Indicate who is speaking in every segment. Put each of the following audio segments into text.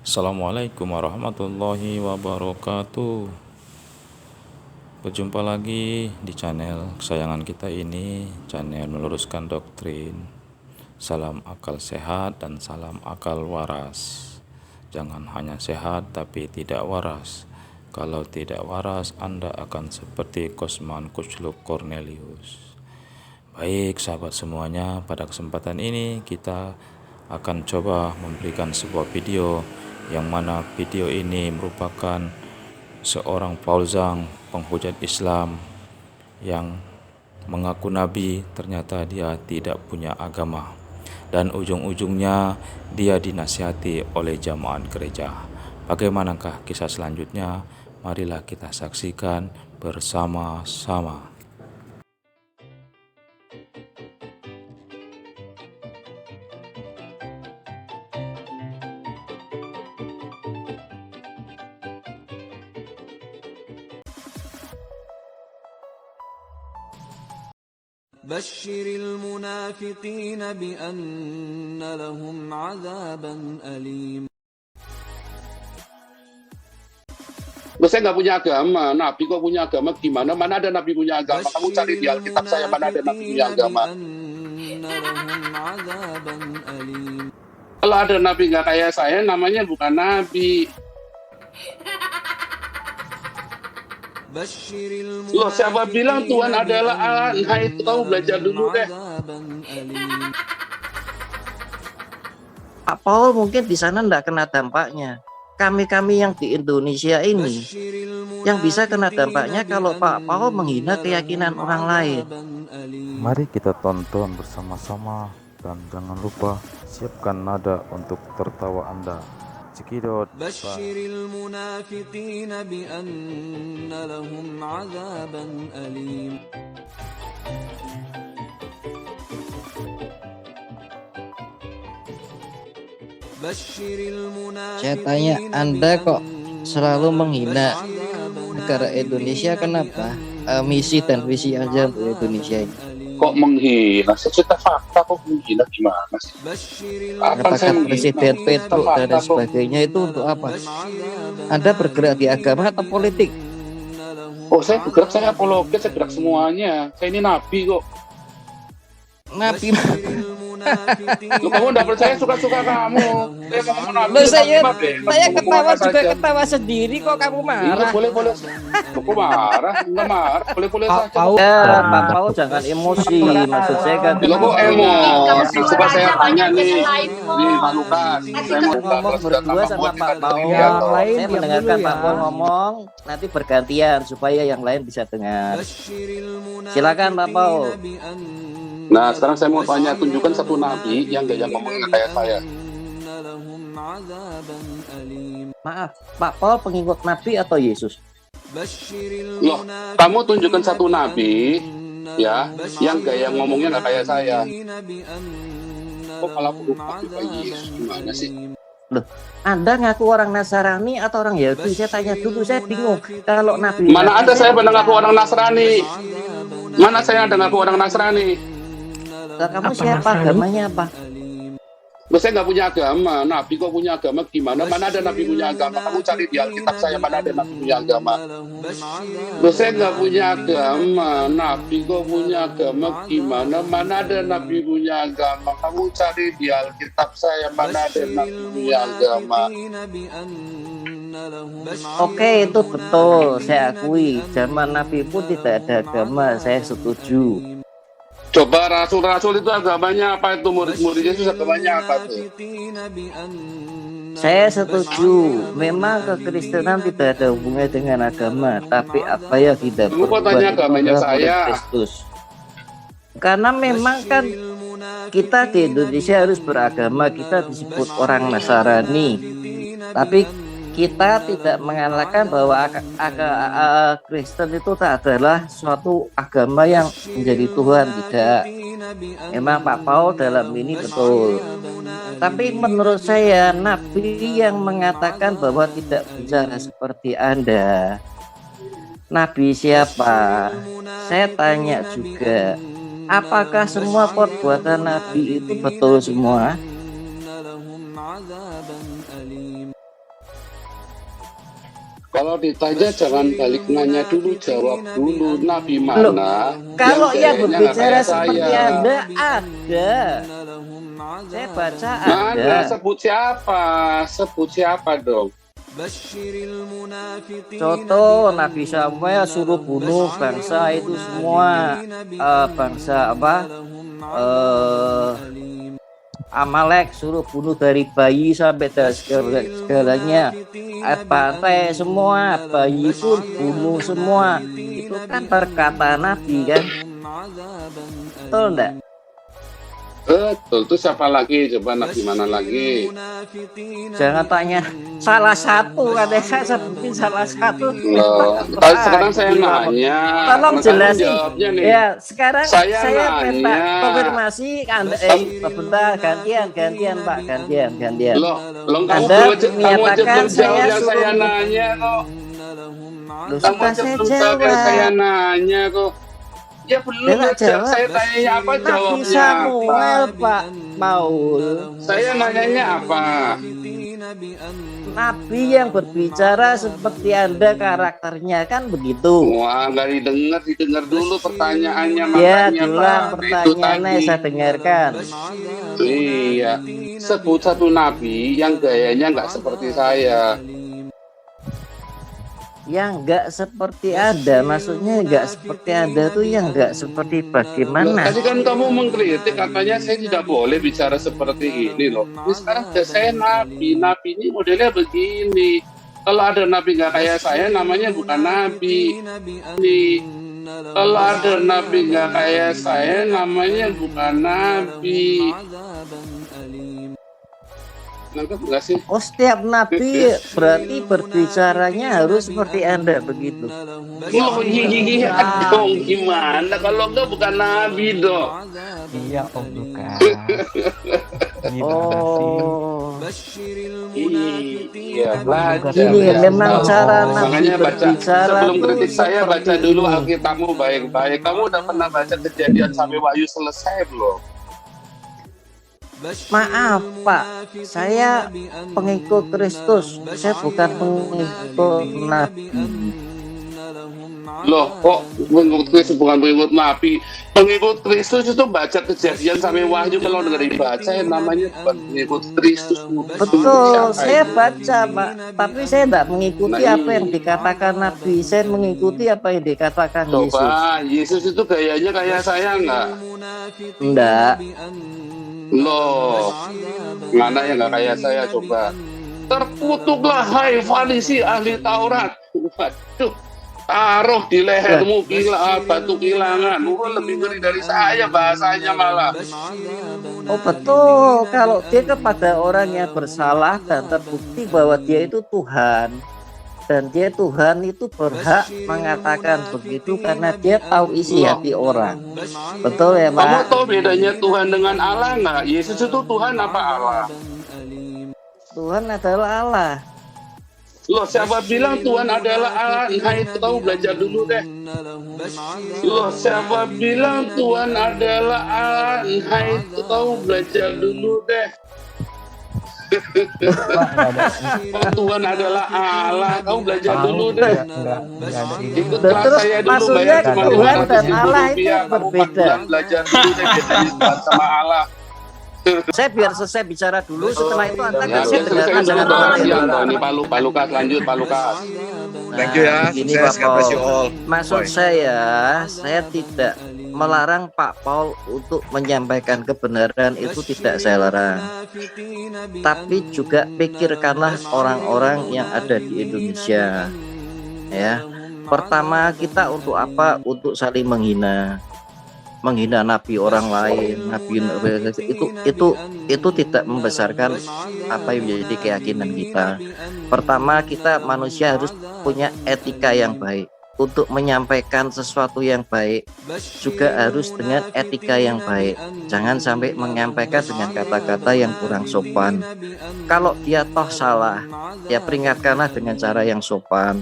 Speaker 1: Assalamualaikum warahmatullahi wabarakatuh. Berjumpa lagi di channel kesayangan kita ini, channel meluruskan doktrin. Salam akal sehat dan salam akal waras. Jangan hanya sehat tapi tidak waras. Kalau tidak waras, Anda akan seperti Kosman Kucluk Cornelius. Baik sahabat semuanya, pada kesempatan ini kita akan coba memberikan sebuah video yang mana video ini merupakan seorang Fauzan penghujat Islam yang mengaku nabi, ternyata dia tidak punya agama dan ujung-ujungnya dia dinasihati oleh jamaah gereja. Bagaimanakah kisah selanjutnya? Marilah kita saksikan bersama-sama.
Speaker 2: بشر المنافقين بأن لهم عذابا أليم.
Speaker 3: Saya nggak punya agama, Nabi kok punya agama gimana? Mana ada Nabi punya agama? Kamu cari di Alkitab saya, mana ada Nabi punya agama? Kalau ada Nabi nggak kayak saya, namanya bukan Nabi. Loh, siapa bilang Tuhan adalah Allah? Nah, itu kamu belajar dulu deh.
Speaker 4: Pak Paul mungkin di sana enggak kena dampaknya. Kami yang di Indonesia ini yang bisa kena dampaknya kalau Pak Paul menghina keyakinan orang lain.
Speaker 1: Mari kita tonton bersama-sama dan jangan lupa siapkan nada untuk tertawa Anda. Cekidot.
Speaker 2: Basyiril munafiqina bi anna lahum 'adzaban alim.
Speaker 4: Saya tanya, Anda kok selalu menghina negara Indonesia, kenapa? Misi dan visi aja untuk Indonesia ini.
Speaker 3: Kok menghina? Secerita fakta kok menghina gimana sih?
Speaker 4: Katakan Presiden Petro dan sebagainya itu untuk apa? Anda bergerak di agama atau politik?
Speaker 3: Oh, saya bergerak, saya apologet, saya gerak semuanya. Saya ini Nabi kok.
Speaker 4: Nabi.
Speaker 3: Loh, kamu nggak percaya, suka-suka kamu.
Speaker 4: Saya ketawa juga ketawa sendiri kok kamu marah.
Speaker 3: Iya, boleh. Kok marah? Enggak marah. Boleh saja.
Speaker 4: Pak Paul jangan emosi. Maksud saya kan.
Speaker 3: Lo kok emosi? Coba saya tanya nih Pak Lukas. Saya mau
Speaker 4: ngomong berdua sama Pak Paul. Saya mendengarkan Pak Paul ngomong. Nanti bergantian supaya yang lain bisa dengar. Silakan Pak Paul.
Speaker 3: Nah, sekarang saya mau tanya, tunjukkan satu nabi yang gak ngomongnya kayak saya.
Speaker 4: Maaf, Pak Paul pengikut Nabi atau Yesus?
Speaker 3: Loh, kamu tunjukkan satu nabi ya yang gaya ngomongnya nggak kayak saya. Kok malah lupa Yesus, gimana sih?
Speaker 4: Loh, Anda ngaku orang Nasrani atau orang Yahudi? Saya tanya dulu, saya bingung. Kalau Nabi
Speaker 3: mana ada saya pernah ngaku orang Nasrani? Mana saya ada ngaku orang Nasrani?
Speaker 4: Kamu siapa? Agamanya apa?
Speaker 3: Loh, saya nggak punya agama. Nabi kok punya agama gimana? Mana ada Nabi punya agama? Kamu cari di Alkitab saya, mana ada Nabi punya agama? Loh, saya nggak punya agama. Nabi kok punya agama gimana? Mana ada Nabi punya agama? Kamu cari di Alkitab saya, mana ada Nabi punya agama?
Speaker 4: Oke, itu betul, saya akui. Zaman Nabi pun tidak ada agama, saya setuju.
Speaker 3: Coba rasul-rasul itu agamanya apa? Itu murid-murid Yesus agamanya apa tuh?
Speaker 4: Saya setuju, memang kekristenan tidak ada hubungannya dengan agama, tapi apa yang tidak berubah
Speaker 3: agamanya saya.
Speaker 4: Kristus. Karena memang kan kita di Indonesia harus beragama, kita disebut orang Nasrani, tapi kita tidak mengalahkan bahwa Kristen itu tak adalah suatu agama yang menjadi Tuhan, tidak. Memang Pak Paul dalam ini betul. Tapi menurut saya Nabi yang mengatakan bahwa tidak bicara seperti Anda. Nabi siapa? Saya tanya juga. Apakah semua perbuatan Nabi itu betul semua?
Speaker 3: Kalau ditanya jangan balik nanya dulu, jawab dulu. Nabi mana
Speaker 4: Kalau yang
Speaker 3: kayaknya nggak
Speaker 4: berbicara
Speaker 3: kayak
Speaker 4: seperti
Speaker 3: saya?
Speaker 4: Anda ada. Saya baca
Speaker 3: Mana?
Speaker 4: ada.
Speaker 3: Sebut siapa dong?
Speaker 4: Contoh Nabi Samuel suruh bunuh bangsa itu semua, bangsa apa? Amalek suruh bunuh dari bayi sampai segalanya, pantai semua, bayi pun bunuh semua. Itu kan perkataan Nabi kan, betul enggak?
Speaker 3: Betul, itu siapa lagi? Coba Nabi mana lagi?
Speaker 4: Jangan tanya salah satu, katanya sebutin salah satu.
Speaker 3: Loh, sekarang saya nanya.
Speaker 4: Tolong jelasin.
Speaker 3: Jawabnya nih.
Speaker 4: Ya, sekarang saya minta
Speaker 3: nanya.
Speaker 4: konfirmasi Anda. Bentar, gantian Pak, gantian.
Speaker 3: Loh, kamu
Speaker 4: Anda
Speaker 3: belum
Speaker 4: menyatakan
Speaker 3: jawab yang
Speaker 4: suruh-
Speaker 3: saya nanya kok.
Speaker 4: Loh,
Speaker 3: Kamu
Speaker 4: sudah saya
Speaker 3: belum jawab yang saya
Speaker 4: jawab.
Speaker 3: nanya kok. Ya belum,
Speaker 4: Dia nggak jawab.
Speaker 3: saya tanya apa
Speaker 4: Nabi
Speaker 3: jawabnya
Speaker 4: Samuel,
Speaker 3: apa?
Speaker 4: Pak Paul.
Speaker 3: Saya nanyanya apa?
Speaker 4: Nabi yang berbicara seperti Anda karakternya kan begitu.
Speaker 3: Wah, nggak didengar dulu pertanyaannya,
Speaker 4: Ya,
Speaker 3: makanya
Speaker 4: ulang
Speaker 3: Pak. Itu
Speaker 4: pertanyaannya
Speaker 3: tadi.
Speaker 4: saya dengarkan.
Speaker 3: Iya, sebut satu nabi yang gayanya nggak seperti saya.
Speaker 4: Yang nggak seperti Anda, maksudnya nggak seperti Anda tuh yang nggak seperti
Speaker 3: Loh,
Speaker 4: bagaimana?
Speaker 3: tadi kan kamu mengkritik, katanya saya tidak boleh bicara seperti ini loh. Ini sekarang saya nabi ini modelnya begini. Kalau ada nabi nggak kayak saya, namanya bukan nabi. Kalau ada nabi nggak kayak saya, namanya bukan nabi. Nangkep nggak sih?
Speaker 4: Oh, setiap nabi berarti berbicaranya harus seperti Anda begitu.
Speaker 3: Oh iya dong, gimana? Kalau enggak bukan nabi dong.
Speaker 5: Iya Om Lukas.
Speaker 4: Oh,
Speaker 3: Iya, belajar.
Speaker 4: ini
Speaker 3: ya.
Speaker 4: memang cara nabi
Speaker 3: Makanya baca,
Speaker 4: berbicara
Speaker 3: sebelum
Speaker 4: tuh
Speaker 3: kritik saya baca
Speaker 4: seperti
Speaker 3: dulu
Speaker 4: ini.
Speaker 3: Alkitabmu baik-baik. Kamu udah pernah baca Kejadian sampai Wahyu selesai belum?
Speaker 4: Maaf Pak, saya pengikut Kristus, saya bukan pengikut nabi.
Speaker 3: Loh, kok pengikut Kristus bukan pengikut nabi? Pengikut Kristus itu baca Kejadian sampai Wahyu. Kalau nggak dibaca ya namanya bukan pengikut Kristus.
Speaker 4: Betul, saya baca Pak, tapi saya tidak mengikuti
Speaker 3: Nah,
Speaker 4: apa yang dikatakan Nabi, saya mengikuti apa yang dikatakan Yesus.
Speaker 3: Coba, Yesus itu gayanya kayak saya nggak?
Speaker 4: Enggak,
Speaker 3: Loh, mana yang nggak kayak saya coba? Terkutuklah hai Farisi ahli Taurat. Waduh, taruh di lehermu batu kilangan. Lebih ngeri dari saya bahasanya malah.
Speaker 4: oh betul, kalau dia kepada orang yang bersalah dan terbukti bahwa dia itu Tuhan, dan dia Tuhan itu berhak mengatakan begitu karena dia tahu isi hati orang. Betul ya
Speaker 3: Kamu
Speaker 4: Pak?
Speaker 3: tahu bedanya Tuhan dengan Allah nggak? Yesus itu Tuhan apa Allah?
Speaker 4: Tuhan adalah Allah.
Speaker 3: Loh, siapa bilang Tuhan adalah Allah? Nah, itu kamu belajar dulu deh. Loh, siapa bilang Tuhan adalah Allah? Nah, itu kamu belajar dulu deh. Tuhan adalah Allah, kamu belajar dulu deh.
Speaker 5: Enggak ada ini.
Speaker 3: Ikut
Speaker 4: Terus
Speaker 3: kelas saya dulu,
Speaker 4: maksudnya
Speaker 3: bayar cuma
Speaker 4: Tuhan dan
Speaker 3: 500.000
Speaker 4: Allah itu
Speaker 3: rupiah. Kamu 4
Speaker 4: berbeda.
Speaker 3: bulan belajar dulu deh bedanya Tuhan sama Allah.
Speaker 4: Saya biar selesai bicara dulu, setelah itu Anda
Speaker 3: Ya,
Speaker 4: kasih
Speaker 3: biar selesai
Speaker 4: pendapat
Speaker 3: dulu
Speaker 4: dengan
Speaker 3: dong.
Speaker 4: orang
Speaker 3: Kasihan
Speaker 4: lain.
Speaker 3: toh, ini Pak Lukas, lanjut Pak Lukas.
Speaker 6: Thank you ya.
Speaker 4: Begini,
Speaker 6: Sukses.
Speaker 4: Pak
Speaker 6: God bless you
Speaker 4: Paul.
Speaker 6: all.
Speaker 4: Maksud saya tidak melarang Pak Paul untuk menyampaikan kebenaran, itu tidak saya larang. Tapi juga pikirkanlah orang-orang yang ada di Indonesia. Ya. Pertama, kita untuk apa? Untuk saling menghina nabi orang lain, nabi itu tidak membesarkan apa yang menjadi keyakinan kita. Pertama, kita manusia harus punya etika yang baik. Untuk menyampaikan sesuatu yang baik juga harus dengan etika yang baik. Jangan sampai menyampaikan dengan kata-kata yang kurang sopan. Kalau dia toh salah, ya peringatkanlah dengan cara yang sopan.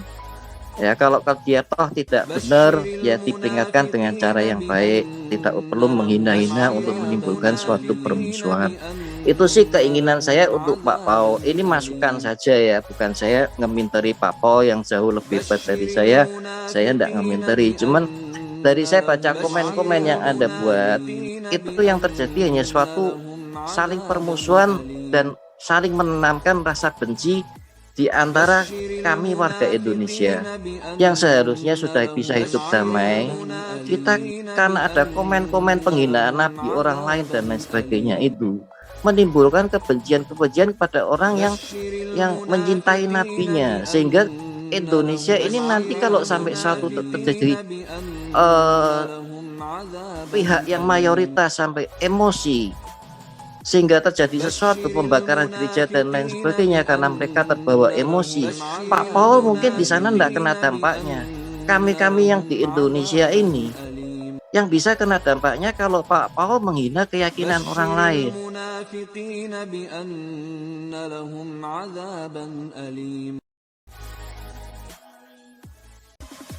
Speaker 4: Ya, kalau dia toh tidak benar, ya diperingatkan dengan cara yang baik. Tidak perlu menghina-hina untuk menimbulkan suatu permusuhan. Itu sih keinginan saya untuk Pak Pao. Ini masukan saja ya, bukan saya ngeminteri Pak Pao yang jauh lebih hebat dari saya. Saya enggak ngeminteri, cuman dari saya baca komen-komen yang Anda buat, itu yang terjadi hanya suatu saling permusuhan dan saling menanamkan rasa benci di antara kami warga Indonesia yang seharusnya sudah bisa hidup damai. Kita karena ada komen-komen penghinaan Nabi orang lain dan lain sebagainya itu menimbulkan kebencian-kebencian kepada orang yang mencintai nabinya, sehingga Indonesia ini nanti kalau sampai suatu terjadi pihak yang mayoritas sampai emosi sehingga terjadi sesuatu pembakaran gereja dan lain sebagainya karena mereka terbawa emosi, Pak Paul mungkin di sana tidak kena dampaknya. Kami yang di Indonesia ini yang bisa kena dampaknya kalau Pak Paul menghina keyakinan orang lain.